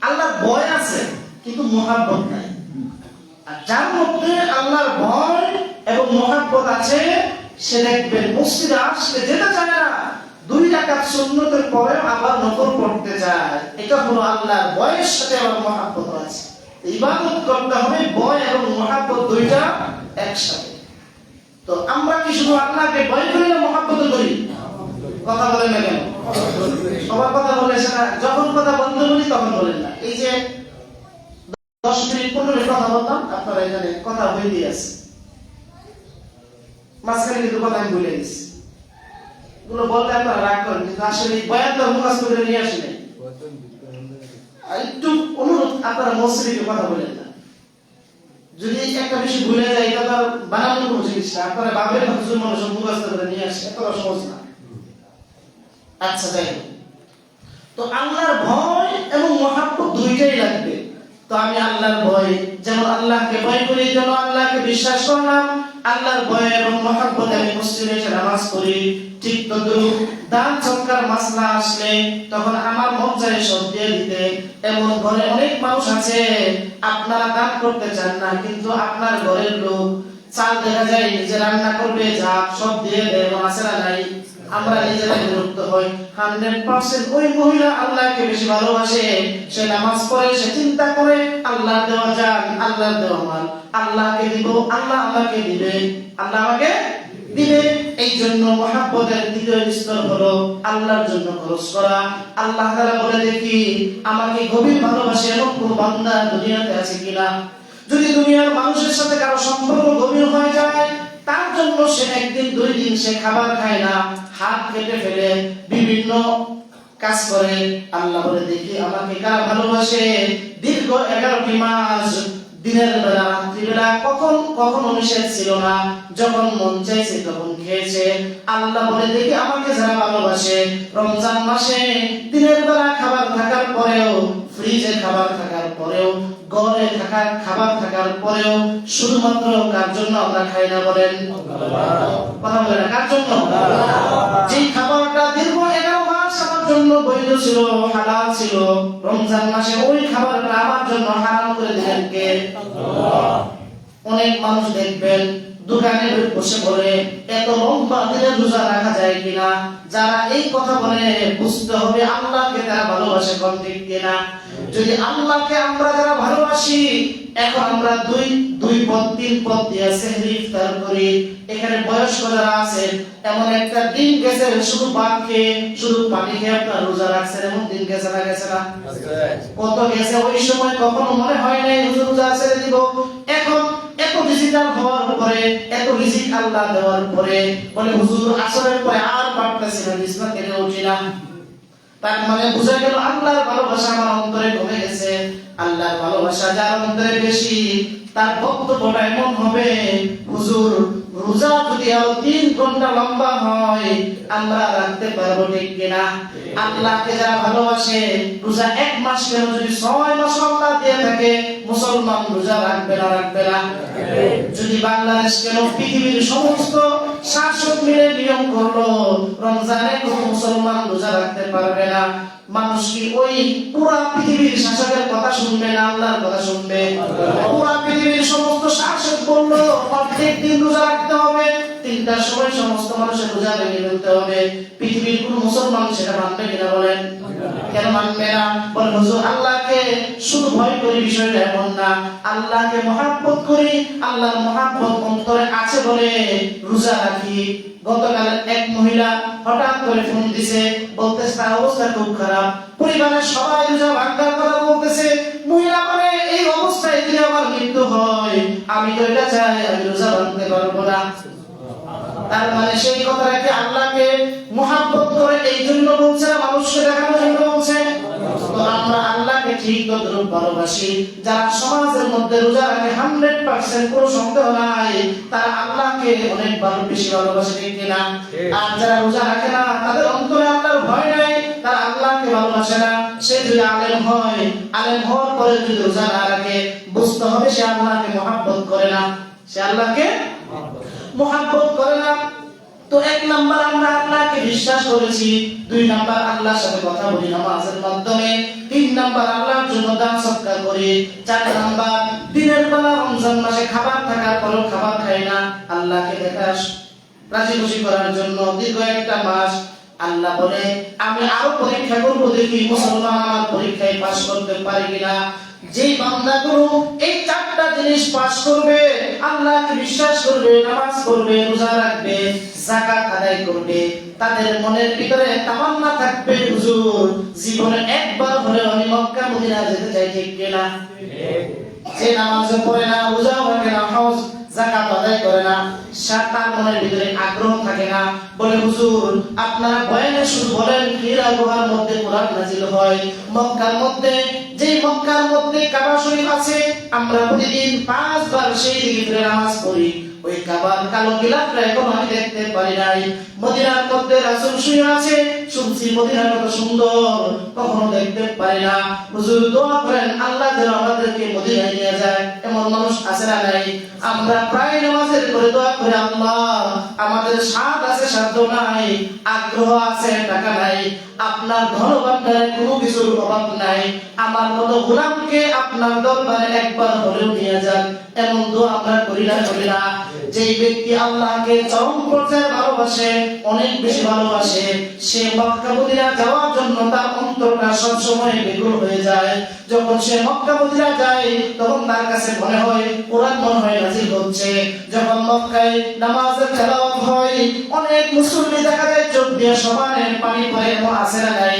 আল্লাহর ভয় আছে কিন্তু মহব্বত নাই। আর যার মধ্যে আল্লাহর ভয় এবং মহব্বত আছে সে দেখবেন মসজিদে আসলে যেতে চায় না, 2 রাকাত সুন্নতের পরে আবার নফল পড়তে যায়। এটা হলো আল্লাহর ভয়ের সাথে আবার মহব্বত আছে। ইবাদত করতে হবে ভয় এবং মহব্বত দুইটা একসাথে। তো আমরা কি শুধু আল্লাহকে ভয় করি না মহব্বত করি? কথা বলেন না কেন? সবার কথা বলে না, যখন কথা বন্ধ বলি তখন বলেন না। এই যে 10 মিনিট 15 মিনিট কথা বলতাম, আপনারা এখানে কথা হয়ে আছে, মাঝখানে কিন্তু কথা আমি ভুলে গেছি। এগুলো বলতে আপনারা রাগ করেন, কিন্তু আসলে বয়ান তো মুখস্থ করে নিয়ে আসেন। একটু অনুরোধ, আপনারা মসজিদে কথা বলেন না। যদি একটা বিষয় ভুলে যায় এটা তো বানানোর কোনো জিনিস না। আপনারা বাবের হুজুর মানুষ মুখস্থ করে নিয়ে আসে, এতটা সহজ না। আচ্ছা যাই হোক, তো আল্লাহর ভয় এবং মহব্বত দুইটাই লাগবে। তো আমি আল্লাহর ভয়, যেমন আল্লাহকে ভয় করি, যেন আল্লাহকে বিশ্বাস করলাম, আল্লাহর ভয় এবং মহব্বতে আমি মসজিদে এসে নামাজ পড়ি। ঠিক তদ্রুপ দান সৎকার মাসলা আসলে তখন আমার মন চায় সব দিয়ে দিতে। এমন ঘরে অনেক মানুষ আছে আপনারা দান করতে চান না, কিন্তু আপনার ঘরের লোক চাল দেখা যায় নিজে রান্না করবে, যা সব দিয়ে দেয়, আছে না নাই? আমরা নিজেরাই বিরক্ত হই। 100% ওই মহিলা আল্লাহকে বেশি ভালোবাসে, সে নামাজ পড়ে, সে চিন্তা করে আল্লাহ দেওয়া যান, আল্লাহ দেওয়া মাল আল্লাহকে দিব, আল্লাহ আমাকে দিবে, আল্লাহ আমাকে দিবে। এই জন্য মহব্বতের দ্বিতীয় স্তর হলো আল্লাহর জন্য খরচ করা। আল্লাহ তাআলা বলে, দেখি আমাকে গভীর ভালোবাসে এমন কোন বান্দা দুনিয়াতে আছে কিনা? যদি দুনিয়ার মানুষের সাথে কারো সম্পর্ক গভীর হয়ে যায়, তার জন্য সে একদিন 2 দিন সে খাবার খায় না, হাত কেটে ফেলে, বিভিন্ন কাজ করে, আল্লাহ বলে, দেখি আমাকে কারা ভালোবাসে? দীর্ঘ 11টি মাস দিনের বেলা রাত্রিবেলা কখনো নিষেধ ছিল না, যখন মন চাইছে তখন খেয়েছে। আল্লাহ বলে, দেখি আমাকে যারা ভালোবাসে রমজান মাসে দিনের বেলা খাবার থাকার পরেও, ফ্রিজে খাবার থাকার পরেও, ঘরে থাকার খাবার থাকার পরেও শুধুমাত্র কার জন্য আমরা খাই না? বলেন কথা বলেন, কার জন্য? যে খাবারটা দীর্ঘ 11 মাস আমার জন্য বৈধ ছিল, হালাল ছিল, রমজান মাসে ওই খাবারটা আমার জন্য হারাম করে দিলেন কে? অনেক মানুষ দেখবেন দোকানে বসে বলে, এত লম্বা দিনের রোজা রাখা যায় কিনা? যারা এই কথা বলে বুঝতে হবে আল্লাহকে তারা ভালোবাসে কোন ঠিক কিনা। যদি আল্লাহকে আমরা যারা ভালোবাসি, এখন আমরা দুই পদ 3 পদ দিয়ে সেহরি ইফতার করি। এখানে বয়স্ক যারা আছেন, এমন একটা দিন গেছে শুধু ভাত খেয়ে শুধু পানি খেয়ে আপনার রোজা রাখছেন, এমন দিন গেছে না? গেছে না? কত গেছে। ওই সময় কখনো মনে হয় নাই হুজুর রোজা ছেড়ে দিব। এখন এত ডিজিটাল হওয়ার পরে, এত রিজিক আল্লাহ দেওয়ার পরে বলে হুজুর আসরের পরে আর পারতেছি না, বিছানা থেকে উঠি না। তার মানে বুঝা গেল আল্লাহর ভালোবাসা আমার অন্তরে কমে গেছে। আল্লাহর ভালোবাসা যার অন্তরে বেশি, তার বক্তব্যটা এমন হবে, হুজুর রোজা যদি আরো 3 ঘন্টা লম্বা হয় আমরা রাখতে পারবো, ঠিক কিনা? আল্লাহকে যারা ভালোবাসে, রোজা 1 মাস কেন যদি 6 মাস আল্লাহ দিয়ে থাকে, মুসলমান রোজা রাখবে না? রাখবে না? যদি বাংলাদেশ কেন পৃথিবীর সমস্ত শাসক মিলে নিয়ম করলো রমজানে কোনো মুসলমান রোজা রাখতে পারবে না, মানুষ কি ওই পুরা পৃথিবীর শাসকের কথা শুনবে না আল্লাহর কথা শুনবে? পুরা পৃথিবীর সমস্ত শাসক বললো প্রত্যেক দিন রোজা রাখতে হবে, 3টার সময় সমস্ত মানুষের রোজা ভেঙে ফেলতে হবে, পৃথিবীর কোন মুসলমান সেটা মানবে কিনা বলেন? কেন মানবে না? বলে হুজুর আল্লাহকে শুধু ভয় করি, বিষয়টা এমন না, আল্লাহকে মহব্বত করি, আল্লাহর মহব্বত অন্তরে আছে বলে রোজা রাখি। গতকাল এক মহিলা হঠাৎ করে ফোন দিছে, বলতেছে তার অবস্থা খুব খারাপ, পরিবারের সবাই রোজা ভাঙার কথা বলতেছে। মহিলা বলে এই অবস্থায় যদি আমার মৃত্যু হয় আমি তো এটা চাই, আমি রোজা ভাঙতে পারবো না। তার মানে সেই কথাটা কি আল্লাহকে মহব্বত করে এই জন্য বলছে না মানুষকে দেখানোর জন্য বলছে? তো আমরা আল্লাহকে ঠিক তদ্রুপ ভালোবাসি। যারা সমাজের মধ্যে রোজা রাখে 100% কোনো সন্দেহ নাই, তারা আল্লাহকে অনেক বেশি ভালোবাসে, ঠিক কিনা? আর যারা রোজা রাখে না, তাদের অন্তরে আল্লাহর ভয় নাই, তারা আল্লাহকে ভালোবাসে না। সে যদি আলেম হয়, আলেম হওয়ার পরে যদি রোজা না রাখে, বুঝতে হবে সে আল্লাহকে মহব্বত করে না, সে আল্লাহকে মহব্বত করে না। তো 1 নাম্বার আমরা আল্লাহকে বিশ্বাস করেছি, 2 নাম্বার আল্লাহর সাথে কথা বলি নামাজের মাধ্যমে, 3 নাম্বার আল্লাহর জন্য দান সদকা করি, 4 নাম্বার দিনের বেলা রমজান মাসে খাবার থাকার পরেও খাবার খাই না, আল্লাহকে দেখাস রাজি খুশি করার জন্য দীর্ঘ একটা মাস। আল্লাহ বলে আমি আরো পরীক্ষা করব, দেখি মুসলমান আমার পরীক্ষায় পাস করতে পারে কিনা। যেই বান্দাগুলো এই 4টা জিনিস পাস করবে, আল্লাহকে বিশ্বাস করবে, নামাজ পড়বে, রোজা রাখবে, যাকাত আদায় করবে, তাদের মনের ভিতরে তামান্না থাকবে হুজুর জীবনে একবার হলেও আমি মক্কা মদিনা যেতে চাই, ঠিক কিনা? যে নামাজ পড়ে না, রোজা রাখে না, হজ যাকাত আদায় করে না, তার মনের ভিতরে আগ্রহ থাকে না। বলে হুজুর আপনারা বয়ানে শুধু বলেন হীরা গুহার মধ্যে কোরআন নাযিল হয়, মক্কার মধ্যে, যে মক্কার মধ্যে কাবা শরীফ আছে, আমরা প্রতিদিন 5 বার সেই দিকে নামাজ পড়ি, ওই কাবার কালো গিলাফটা এখন আমি দেখতে পারি নাই। মদিনার মধ্যে রাসূল শুয়ে আছে, শুনছি মদিনা কত সুন্দর, কখনো দেখতে পারি না। হুজুর দোয়া করেন আল্লাহ যেন আমাদেরকে মদিনায় নিয়ে যায়, এমন মানুষ আছে না নাই? আমরা প্রায় নামাজের পরে দোয়া করি আল্লাহ আমাদের সাধ আছে সাধ্য নাই, আগ্রহ আছে টাকা নাই, আপনার ধনভাণ্ডারে কোনো কিছুর অভাব নাই, আমার মতো গোলামকে আপনার দরবারে একবার হলেও নিয়ে যান, এমন দোয়া আমরা করি না? করি না? যেই ব্যক্তি আল্লাহকে চরম পর্যায়ে ভালোবাসে, অনেক বেশি ভালোবাসে, সে মক্কা মদিনা যাওয়ার জন্য তার অন্তরটা সব সময় বেকুল হয়ে যায়। যখন সে মক্কা মদিনা যায় তখন তার কাছে মনে হয় কোরআন মনে হয় নাযিল হচ্ছে। যখন মক্কায় নামাজের তেলাওয়াত হয়, অনেক মুসল্লি দেখা যায় চোখ দিয়ে সমানে পানি পড়ে, এমন আছে না নাই?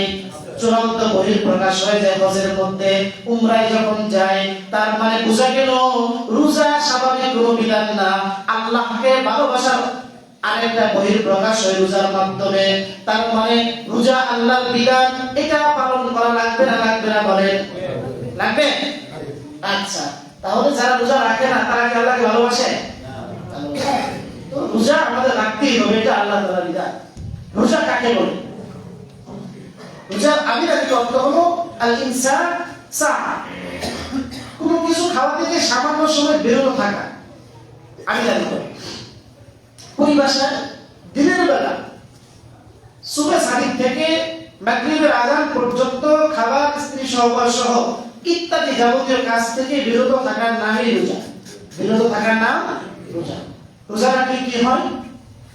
চূড়ান্ত বহির প্রকাশ হয়ে যায় হজের মধ্যে, উমরায় যখন যায়, তার মানে বোঝা গেল রোজা স্বাভাবিক কোনো বিধান না, আল্লাহকে ভালোবাসার আরেকটা বহির প্রকাশ হয় রোজার মাধ্যমে। তার মানে রোজা আল্লাহর বিধান, এটা পালন করা লাগবে না? লাগবে না? বলেন লাগবে? আচ্ছা, তাহলে যারা রোজা রাখে না তারা কি আল্লাহকে ভালোবাসে? তো রোজা আমাদের রাখতেই হবে, এটা আল্লাহ তাআলার বিধান। রোজা কাকে বলে? রোজার আবিধানিক অর্থ হলো আল ইনসান সাহা, কোনো কিছু খাওয়া থেকে সামান্য সময় বিরত থাকা। আবিধানিক পরিভাষায় দিনের বেলা সুবহ সাদিক থেকে মাগরিবের আযান পর্যন্ত খাবার, স্ত্রী সহবাস সহ ইত্যাদি যাবতীয় কাজ থেকে বিরত থাকার নামই রোজা। বিরত থাকার নাম রোজা। রোজা রাখলে কি হয়?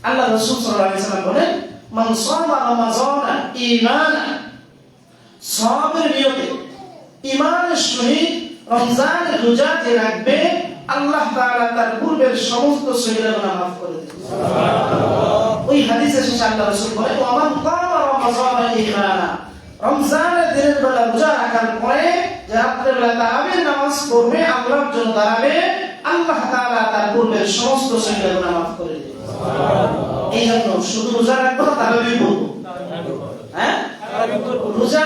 আল্লাহ রাসূল সাল্লাল্লাহু আলাইহি ওয়াসাল্লাম বলেন মান সামা রমাযানা ঈমানান, সওয়াবের নিয়তে ঈমানের সহিত রমজানের রোজা যে রাখবে, আল্লাহ তাআলা তার পূর্বের সমস্ত সগীরা গুনাহ মাফ করে দেন। সুবহানাল্লাহ। ওই হাদিসে শেষে আল্লাহ রাসূল বলেন ওয়া মান কামা রমাযানা ঈমানান, রমজানের দিনের বেলা রোজা রাখার পরে যে রাতের বেলা তারাবির নামাজ পড়বে, আল্লাহর জন্য দাঁড়াবে, আল্লাহ তাআলা তার পূর্বের সমস্ত সগীরা গুনাহ মাফ করে দেন। এই জন্য শুধু রোজা রাখবো না, তারাবি পড়বো। হ্যাঁ, রোজা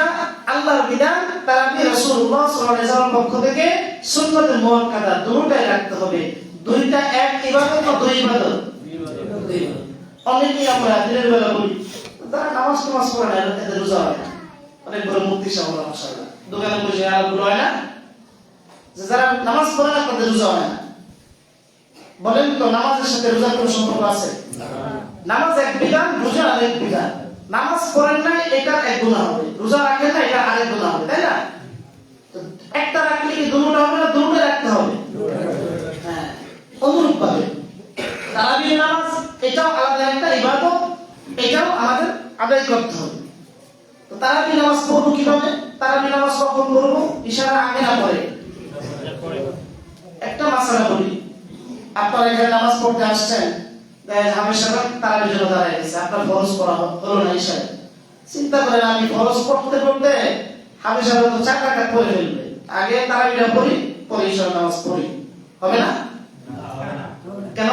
আল্লাহর বিধান, তারাবি রাসূলুল্লাহ সাল্লাল্লাহু আলাইহি ওয়াসাল্লাম পক্ষ থেকে সুন্নাতে মুআক্কাদা দুটোই রাখতে হবে। দুইটা এক ইবাদত না দুই ইবাদত? অনেকেই আমরা দিনের বেলা বলি তারা নামাজ টামাজ পড়ে না, এদের রোজা হয় না। অনেক বড় মুফতি সাহেব মাশাআল্লাহ দোকানে বসে আলাদা হয় না যে যারা নামাজ পড়ে না তাদের রোজা হয় না। বলেন তো নামাজের সাথে রোজার কোনো সম্পর্ক আছে? নামাজ এক বিধান, রোজা আরেক বিধান। নামাজ পড়েন না এটা এক গুনাহ হবে, রোজা রাখেন না এটা আরেক গুনাহ হবে, তাই না? তো একটা রাখলে কি দুটোটা হবে না? দুটোটা রাখতে হবে। হ্যাঁ, অনুরূপ ভাবে তারাবির নামাজ এটাও আলাদা একটা ইবাদত, এটাও আমাদের আদায় করতে হবে। তো তারাবি নামাজ পড়বো কিভাবে? তারাবি নামাজ কখন পড়বো? ইশারা আগে না পরে? একটা মাসালা বলি, আপনারা এখানে নামাজ পড়তে আসছেন, হামেশা তারাবির জন্য দাঁড়ায় গেছে, আপনার ফরজ পড়া হলো না ইশারা। চিন্তা করেন আমি ফরজ পড়তে পড়তে হামেশা তো 4 রাকাত পড়ে ফেলবে, আগে তারাবিটা পড়ি পরে ইশারা নামাজ পড়ি, হবে না? কেন?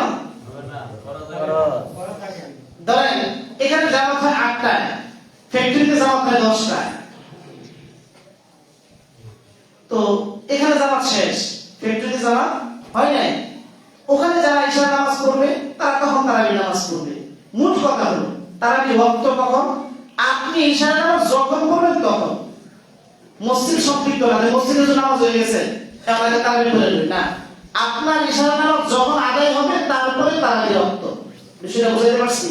ধরেন এখানে জামাত হয় 8টায়, ফ্যাক্টরিতে জামাত হয় 10টায়, তো এখানে জামাত শেষ, ফ্যাক্টরিতে জামাত হয় নাই। ওখানে যারা ইশারা নামাজ পড়বে তারা তখন তারাবি নামাজ পড়বে। মূল কথা হলো তারাবি ওয়াক্ত কখন? আপনি ইশারা নামাজ যখন পড়বেন তখন। মসজিদ সম্পৃক্ত না, মসজিদে যে নামাজ হয়ে গেছে তাহলে তারাবি পড়ে নেবেন না। আপনার ইশারা নামাজ যখন আদায় হবে তারপরে তারাবি ওয়াক্ত। বিষয়টা বুঝাতে পারছি?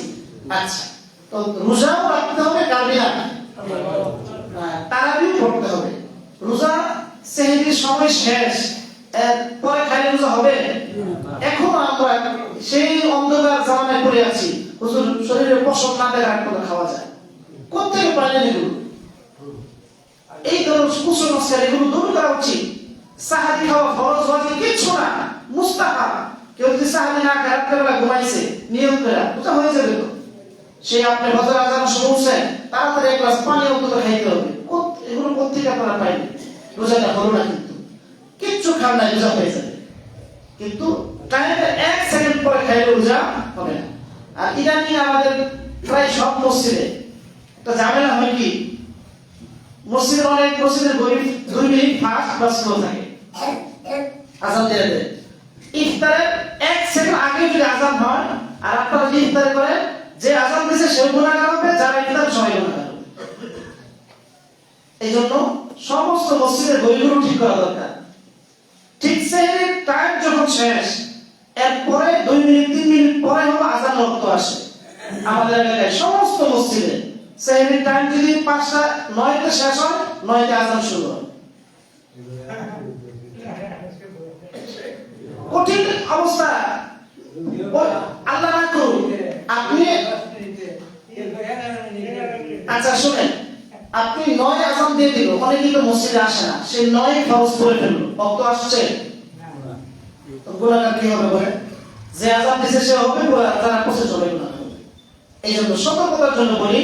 আচ্ছা, তো রোজাও রাখতে হবে, কাবিলা তারাবিও পড়তে হবে। রোজা সেহরির সময় শেষ, পরে খাইলে রোজা হবে? এখন আমরা সেই অন্ধকার জামানায় পড়ে আছি, হুজুর শরীরে পশম না দেয় আর কোনো খাওয়া যায় কোথেকে পাইলেন এগুলো? এই ধরনের কুসংস্কার এগুলো দূর করা উচিত। সাহারি খাওয়া ফরজ ওয়াজিব কিচ্ছু না, মুস্তাহাব। কেউ যদি সাহারি না খায় রাত্রেবেলা ঘুমাইছে নিয়ম করে রোজা হয়ে যাবে তো। সে আপনি ফজর আজান শুনছে তাড়াতাড়ি এক গ্লাস পানি অন্তত খাইতে হবে, এগুলো কোথেকে আপনারা পাইলেন? রোজাটা হলো না, কিন্তু কিচ্ছু খান নাই রোজা হয়ে যাবে, কিন্তু টাইমে 1 সেকেন্ড পরে খাইলে রোজা হবে না। আর ইদানিং আমাদের প্রায় সব মসজিদে একটা ঝামেলা হয় কি, মসজিদের অনেক মসজিদের গরিব 2 মিনিট ফাস্ট বা স্লো থাকে, আজান দিয়ে দেয়। ইফতারের 1 সেকেন্ড আগে যদি আজান হয় আর আপনারা যদি ইফতার করেন, যে আজান দিয়েছে সে গুনাহগার হবে, যারা ইফতার সবাই গুনাহগার হবে। এই জন্য সমস্ত মসজিদের বইগুলো ঠিক করা দরকার। ঠিক সেহরির টাইম যখন শেষ, এরপরে 2 মিনিট 3 মিনিট পরে হলো আজান ওয়াক্ত আসে। আমাদের এলাকায় সমস্ত মসজিদে সেহরির টাইম যদি 5টা 9তে শেষ হয়, 9তে আজান শুরু হয়। কঠিন অবস্থা, আল্লাহ না করুন। আপনি আচ্ছা শুনেন, আপনি 9 আজান দিয়ে দিল, অনেকেই তো মসজিদে আসে না, সে 9 ফরজ পড়ে ফেললো, ওয়াক্ত আসছে, গুনাহগার কি হবে বলেন? যে আজান দিয়েছে সে হবে, যারা পৌঁছে চলে গুনাহগার হবে। এই জন্য সতর্কতার জন্য বলি,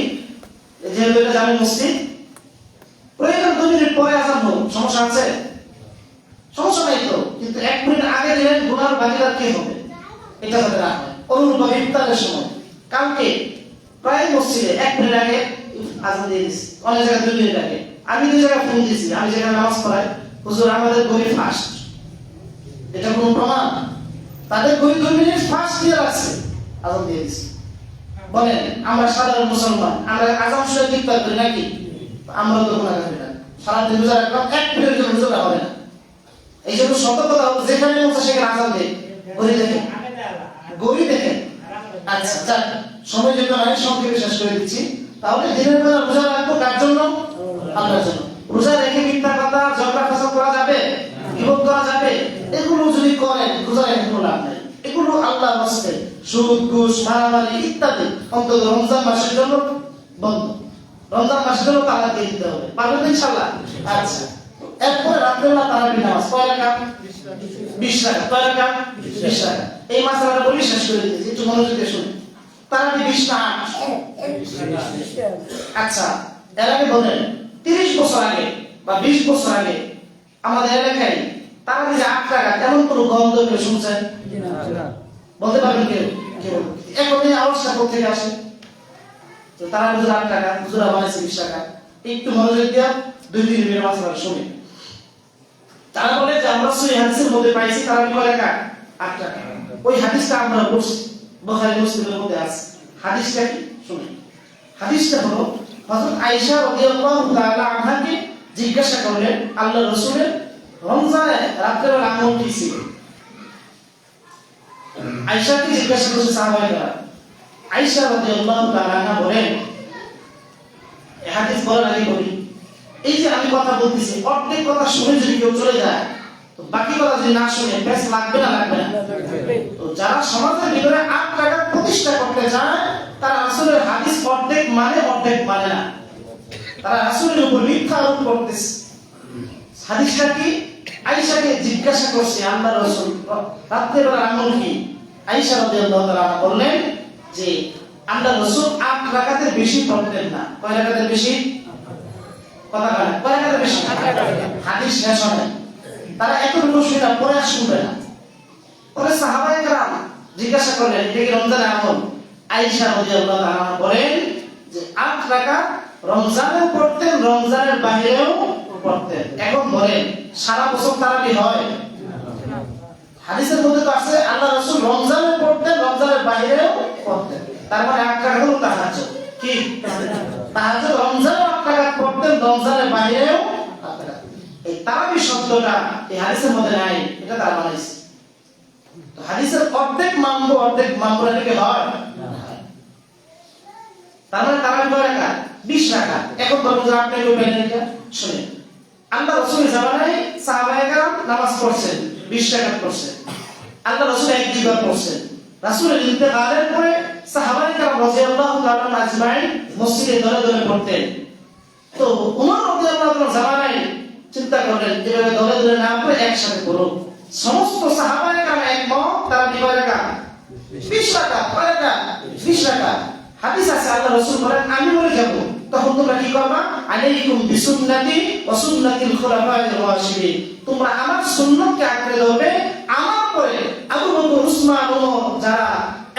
যেহেতু এটা জামি মসজিদ, প্রয়োজন 2 মিনিট পরে আজান হোক, সমস্যা আছে? সমস্যা নাই তো, কিন্তু 1 মিনিট আগে দিলেন গুনাহর ভাগীদার কে হবে? এটা যাতে না হয়। অনুরূপভাবে ইফতারের সময় কালকে প্রায় মসজিদে 1 মিনিট আগে আজান দিয়ে দিয়েছি, অনেক জায়গায় 2 মিনিট আগে। আমি 2 জায়গায় ফোন দিয়েছি, আমি যেখানে নামাজ পড়াই, হুজুর আমাদের গরিব ফাস্ট, এটা কোনো প্রমাণ? তাদের গরিব 2 মিনিট ফাস্ট দিয়ে রাখছে, আজান দিয়ে দিয়েছি। বলেন আমরা সাধারণ মুসলমান, আমরা আজান শুনে ইফতার করি নাকি? আমরা তো গুনাহগার হই না। সারাদিন রোজা রাখলাম, 1 মিনিটের জন্য রোজা হবে না। এই জন্য সতর্কতা হলো, যেখানে মন চায় সেখানে আজান দেয়, গরিব দেখেন, গরিব দেখেন। আচ্ছা যাক, সময় যেটা নাই সংক্ষেপে শেষ করে দিচ্ছি। তাহলে দিনের বেলা রোজা রাখবো কার জন্য? আল্লাহর জন্য। রোজা রেখে মিথ্যা কথা, ঝগড়া ফাসাদ করা যাবে, গীবত করা যাবে? এগুলো যদি করেন রোজা রেখে কোনো লাভ নাই। এগুলো আল্লাহর রাস্তায় সুদ, ঘুষ, মারামারি ইত্যাদি অন্তত রমজান মাসের জন্য বন্ধ। রমজান মাসের জন্য তালাক দিয়ে দিতে হবে, পারবেন ইনশাআল্লাহ? আচ্ছা, এরপরে রাত্রেবেলা তারাবি নামাজ কয় রাকাত? 20 রাকাত। কয় রাকাত? 20 রাকাত। এই মাসআলাটা বলি শেষ করে দিতেছি, একটু মনোযোগ দিয়ে শুনুন। তারাবি 20 না 8? আচ্ছা, এর আগে বলেন 30 বছর আগে বা 20 বছর আগে আমাদের এলাকায় তারা যে 8 টাকা এমন কোন গন্ধ কেউ শুনছেন? বলতে পারবেন কেউ? কেউ এখন এই আওয়াজটা কোথা থেকে আসে? তো তারা বলে 8 টাকা, হুজুরা বানাইছে 20 টাকা। একটু মনোযোগ দিয়া 2-3 মিনিট মাসালা শুনি। তারা বলে যে আমরা সহিহ হাদিসের মধ্যে পাইছি তারা কি বলে 8 টাকা। ওই হাদিসটা আমরা পড়ছি, বুখারী মুসলিমের মধ্যে আছে। হাদিসটা কি শুনি। হাদিসটা হলো হযরত আয়েশা রাদিয়াল্লাহু তাআলা আনহাকে জিজ্ঞাসা করলেন আল্লাহর রাসূলের রমজানে রাতের বেলা আমল কি ছিল? আয়েশাকে জিজ্ঞাসা করছে সাহাবায়েরা। আয়েশা রাদিয়াল্লাহু তাআলা আনহা বলেন, এই হাদিস বলার আগে বলি, এই যে আমি কথা বলতেছি অর্ধেক কথা শুনে যদি কেউ চলে যায় তো বাকি কথা যদি না শুনে বেশ লাগবে না? লাগবে না। তো যারা সমাজের ভিতরে 8 টাকা প্রতিষ্ঠা করতে চায় তারা আসলে হাদিস অর্ধেক মানে না, তারা রাসূলের উপর মিথ্যা আরোপ করতেছে। হাদিসটা কি? আয়েশাকে জিজ্ঞাসা করছে আল্লাহর রাসূল রাতের বেলা আমল কি? আয়েশা রাদিয়াল্লাহু তাআলা বললেন যে আল্লাহর রাসূল 8 রাকাতের বেশি পড়তেন না। কয় রাকাতের বেশি? কথা বলেন, কয় রাকাতের বেশি? 8 রাকাত। হাদিস শেষ হয় তারা এতটুকু শুনে পরে আর শুনবে না। পরে সাহাবায়ে কেরাম জিজ্ঞাসা করলেন এটা কি রমজানের আমল? আয়েশা রাদিয়াল্লাহু তাআলা বলেন যে 8 রাকাত রমজানেও পড়তেন, রমজানের বাইরেও পড়তেন। এখন বলেন সারা বছর তারাবি হয়? হাদিসের মধ্যে তো আছে আল্লাহর রাসূল রমজানে পড়তেন, রমজানের বাইরেও পড়তেন। তার মানে 8 রাকাত হলো তাহাজ্জুদ। কি তাহাজ্জুদ? রমজানে 8 রাকাত পড়তেন, রমজানের বাইরেও 8 রাকাত। এই তারাবি শব্দটা এই হাদিসের মধ্যে নাই, এটা তারা বানাইছে। তো হাদিসের অর্ধেক মামবু থেকে হয়। তার মানে তারাবি কয় রাকাত? 20 রাকাত। এখন বলুন যে আপনি কেউ পেলেন এটা শুনেন। আল্লাহ রাসূলের জামানায় সাহাবায়ে কেরাম নামাজ পড়ছেন, 20 রাকাত পড়ছেন। আল্লাহ রাসূল এক জীবন পড়ছেন। রাসূলের ইন্তেকালের পরে সাহাবায়ে কেরাম রাদিয়াল্লাহু তাআলা আজমাইন মসজিদে দলে দলে পড়তেন। তো ওমর রাদিয়াল্লাহু তাআলা জামানায় চিন্তা করলেন এভাবে দলে দলে না পড়ে একসাথে পড়ো। সমস্ত সাহাবায়ে কেরাম একমত, তারা কি কয় রাকাত? 20 রাকাত। কয় রাকাত? 20 রাকাত। হাদিস আছে আল্লাহ রাসূল বলেন আমি মরে যাব তখন তোমরা কি করবা? আলাইকুম বিসুন্নতি ওয়া সুন্নাতিল খুলাফায়ে রাশিদিন। তোমরা আমার সুন্নাতকে আঁকড়ে ধরবে, আমার পরে আবু বকর, উসমান, ওমর যারা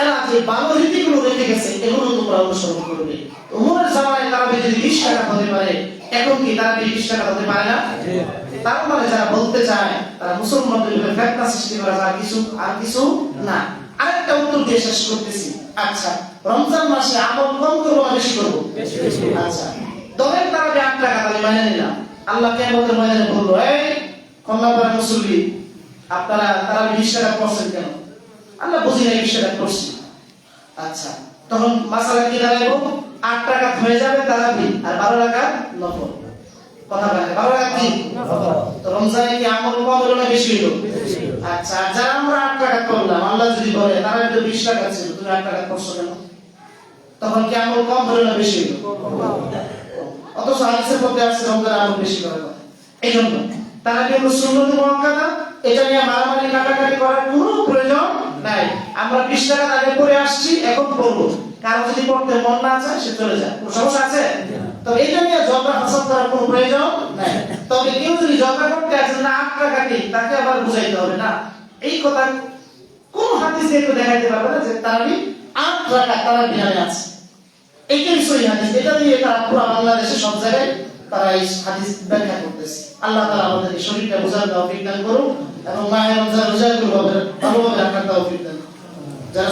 এরা যে ভালো রীতিগুলো রেখে গেছে এগুলো তোমরা অনুসরণ করবে। ওমরের জামানায় তারাবি যদি 20 টাকা হতে পারে, এখন কি তারাবি 20 টাকা হতে পারে না? তার মানে যারা বলতে চায় তারা মুসলমানদের উপর ফিতনা সৃষ্টি করা আর কিছু না। আরেকটা উত্তর দিয়ে শেষ করতেছি। আচ্ছা, রমজান মাসে আমল কম করব না বেশি করব? বেশি। আচ্ছা, দলের তারাবি 8 টাকা তাহলে মানে নিলাম। আল্লাহ কিয়ামতের ময়দানে বললো, এই কন্যাপাড়া মুসল্লি আপনারা তারাবি 20 টাকা পড়ছেন কেন? আল্লাহ বুঝি নাই 20 টাকা পড়ছি। আচ্ছা, তখন মাসালা কি দাঁড়াইবো? 8 টাকা হয়ে যাবে তারাবি আর 12 টাকা নফল। কথা বলেন 12 টাকা কি নফল? তো রমজানে কি আমল কম হলো না বেশি হলো? আচ্ছা, যারা আমরা 8 টাকা করলাম আল্লাহ যদি বলে তারা তো 20 টাকা ছিল, তুমি 8 টাকা করছো কেন? তখন কি আমল কম হলো না বেশি হলো? অথচ হাদিসের মধ্যে আছে রমজানে আমল বেশি করার কথা। এইজন্য তারা কি হলো সুন্নতুল মুআক্কাদা, এটা নিয়ে মারামারি কাটাকাটি করার কোনো প্রয়োজন নাই। আমরা 20 টাকা আগে পড়ে আসছি, এখন পড়বো। কারো যদি পড়তে মন না চায় সে চলে যায়, কোনো সমস্যা আছে? তো এটা নিয়ে ঝগড়া ফাসাদ করার কোনো প্রয়োজন নাই। তবে কেউ যদি ঝগড়া করতে আসে না 8 টাকা কি, তাকে আবার বুঝাইতে হবে না এই কথা। কোন হাদিস দিয়ে দেখাইতে পারবে না যে তারাবি 8 টাকা তারাবি নামে আছে? এইটাই সহিহ হাদিস। এটা দিয়ে তারা পুরো বাংলাদেশে সব জায়গায় তারা এই হাদিস ব্যাখ্যা করতেছে। আল্লাহ তাআলা আমাদের শরীরটা বোঝার তৌফিক দান করুন এবং মাহে রমজান রোজাগুলো ভালোভাবে রাখার তৌফিক দান। যারা